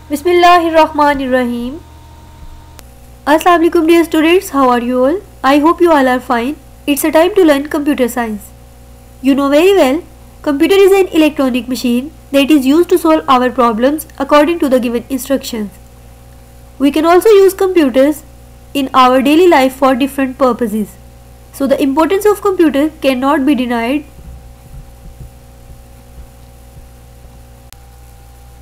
Bismillahirrahmanirrahim. Assalamu alaikum dear students, how are you all? I hope you all are fine. It's a time to learn computer science. You know very well, computer is an electronic machine that is used to solve our problems according to the given instructions. We can also use computers in our daily life for different purposes. So the importance of computer cannot be denied.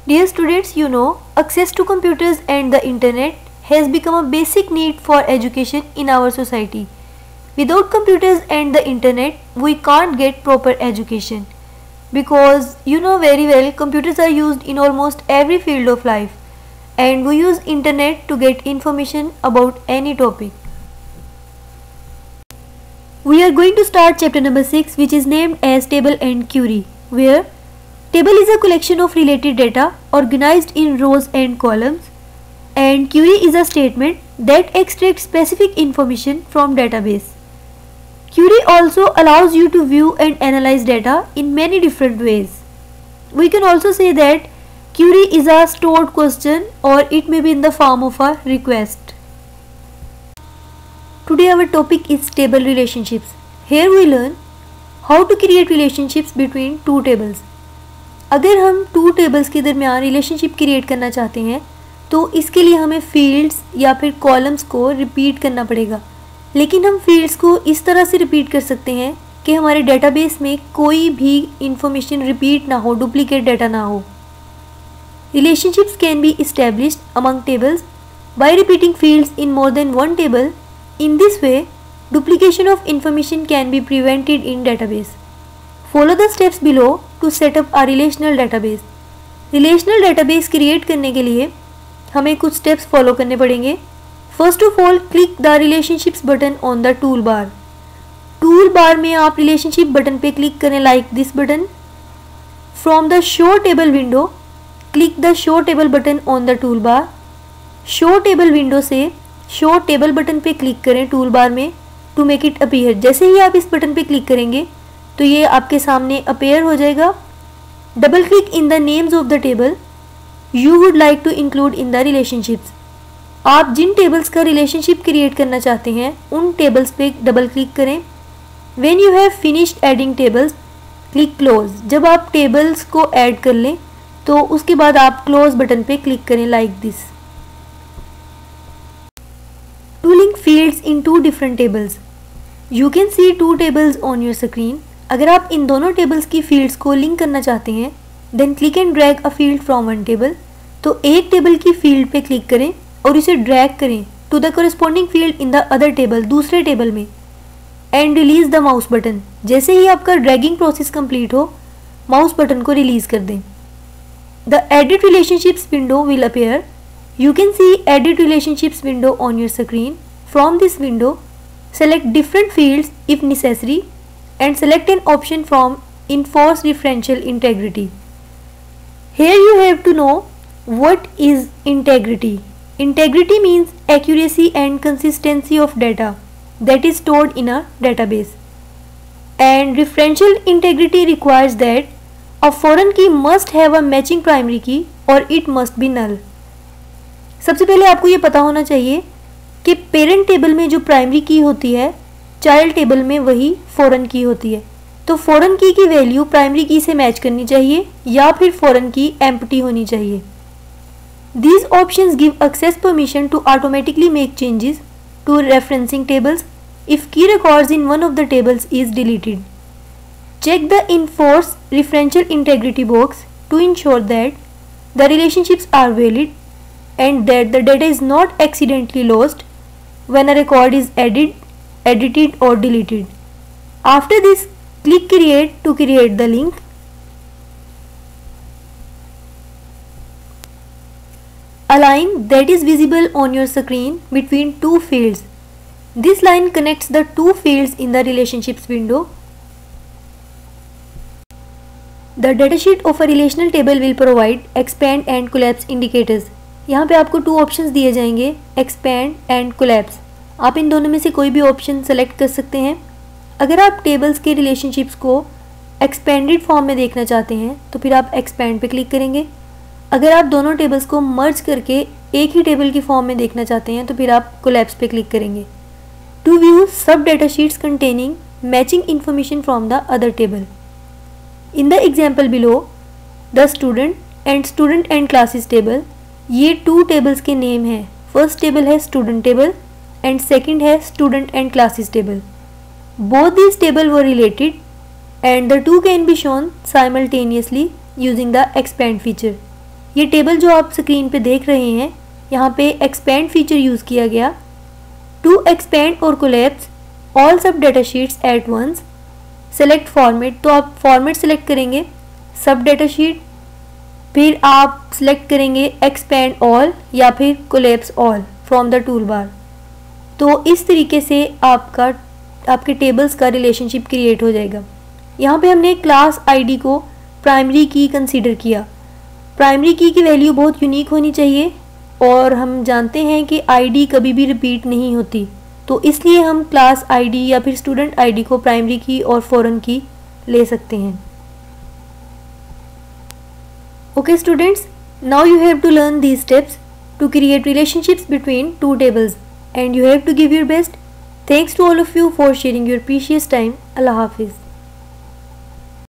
Dear students, you know, access to computers and the internet has become a basic need for education in our society. Without computers and the internet, we can't get proper education. Because you know very well, computers are used in almost every field of life, and we use internet to get information about any topic. We are going to start chapter number 6, which is named as Table and Query, where table is a collection of related data organized in rows and columns, and query is a statement that extracts specific information from database. Query also allows you to view and analyze data in many different ways. We can also say that query is a stored question, or it may be in the form of a request. Today our topic is table relationships. Here we learn how to create relationships between two tables. अगर हम to tables के दरमियान relationship create करना चाहते हैं तो इसके लिए हमें फील्ड्स या फिर कॉलम्स को रिपीट करना पड़ेगा, लेकिन हम फील्ड्स को इस तरह से रिपीट कर सकते हैं कि हमारे डेटाबेस में कोई भी इंफॉर्मेशन रिपीट ना हो, डुप्लीकेट डाटा ना हो. Relationships can be established among tables bye repeating fields in more than one table. In this way duplication of information can be prevented in database. Follow the steps below to set up a relational database. Relational database create करने के लिए हमें कुछ steps follow करने पड़ेंगे. First of all, click the relationships button on the tool bar. Tool bar में आप relationship button पे क्लिक करें like this button. From the show table window, click the show table button on the tool bar. Show table window से show table button पे click करें tool bar में to make it appear. जैसे ही आप इस button पे click करेंगे तो ये आपके सामने अपेयर हो जाएगा. Double click in the names of the table you would like to include in the relationships. आप जिन टेबल्स का रिलेशनशिप क्रिएट करना चाहते हैं उन टेबल्स पे डबल क्लिक करें. When you have finished adding tables, click close. जब आप टेबल्स को ऐड कर लें तो उसके बाद आप क्लोज बटन पे क्लिक करें like this. To link fields in two different tables. You can see two tables on your screen. अगर आप इन दोनों टेबल्स की फील्ड्स को लिंक करना चाहते हैं then click and drag a field from one table. तो एक टेबल की फील्ड पे क्लिक करें और इसे ड्रैग करें to the corresponding field in the other table, दूसरे टेबल में, and release the mouse button. जैसे ही आपका ड्रैगिंग प्रोसेस कंप्लीट हो माउस बटन को रिलीज कर दें. The edit relationships window will appear. You can see edit relationships window on your screen. From this window select different fields if necessary and select an option from enforce differential integrity. Here you have to know what is integrity. Integrity means accuracy and consistency of data that is stored in a database, and differential integrity requires that a foreign key must have a matching primary key or it must be null. सबसे पहले आपको ये पता होना चाहिए कि parent table में जो प्राइमरी की होती है चाइल्ड टेबल में वही फॉरेन की होती है. तो फॉरेन की वैल्यू प्राइमरी की से मैच करनी चाहिए या फिर फॉरेन की एम्प्टी होनी चाहिए. These options give Access permission to automatically make changes to referencing tables if key records in one of the tables is deleted. Check the enforce differential integrity box to ensure that the relationships are valid and that the data is not accidentally lost when a record is edited or deleted. After this, click create to create the link. A line that is visible on your screen between two fields. This line connects the two fields in the relationships window. The datasheet of a relational table will provide expand and collapse indicators. यहाँ पे आपको two options दिए जाएंगे, expand and collapse. आप इन दोनों में से कोई भी ऑप्शन सेलेक्ट कर सकते हैं. अगर आप टेबल्स के रिलेशनशिप्स को एक्सपेंडेड फॉर्म में देखना चाहते हैं तो फिर आप एक्सपैंड पे क्लिक करेंगे. अगर आप दोनों टेबल्स को मर्ज करके एक ही टेबल की फॉर्म में देखना चाहते हैं तो फिर आप कोलैप्स पे क्लिक करेंगे। टू व्यू सब data sheets containing matching information from the other table. In the example below the student and classes table, ये 2 टेबल्स के नेम हैं। फर्स्ट टेबल है स्टूडेंट टेबल एंड सेकंड है student and classes table. Both these table were related and the two can be shown simultaneously using the expand feature। ये table जो आप screen पे देख रहे हैं, यहाँ पे expand फीचर यूज़ किया गया। To expand or collapse all sub datasheets at once, select format, तो आप फॉर्मेट सेलेक्ट करेंगे सब डेटा शीट, फिर आप सेलेक्ट करेंगे एक्सपैंड ऑल या फिर collapse all from the tool bar. तो इस तरीके से आपके टेबल्स का रिलेशनशिप क्रिएट हो जाएगा। यहाँ पे हमने क्लास आईडी को प्राइमरी की कंसीडर किया। प्राइमरी की वैल्यू बहुत यूनिक होनी चाहिए और हम जानते हैं कि आईडी कभी भी रिपीट नहीं होती, तो इसलिए हम क्लास आईडी या फिर स्टूडेंट आईडी को प्राइमरी की और फॉरेन की ले सकते हैं। Okay students, now you have to learn these steps to create relationships between 2 tables and you have to give your best. Thanks to all of you for sharing your precious time. Allah Hafiz.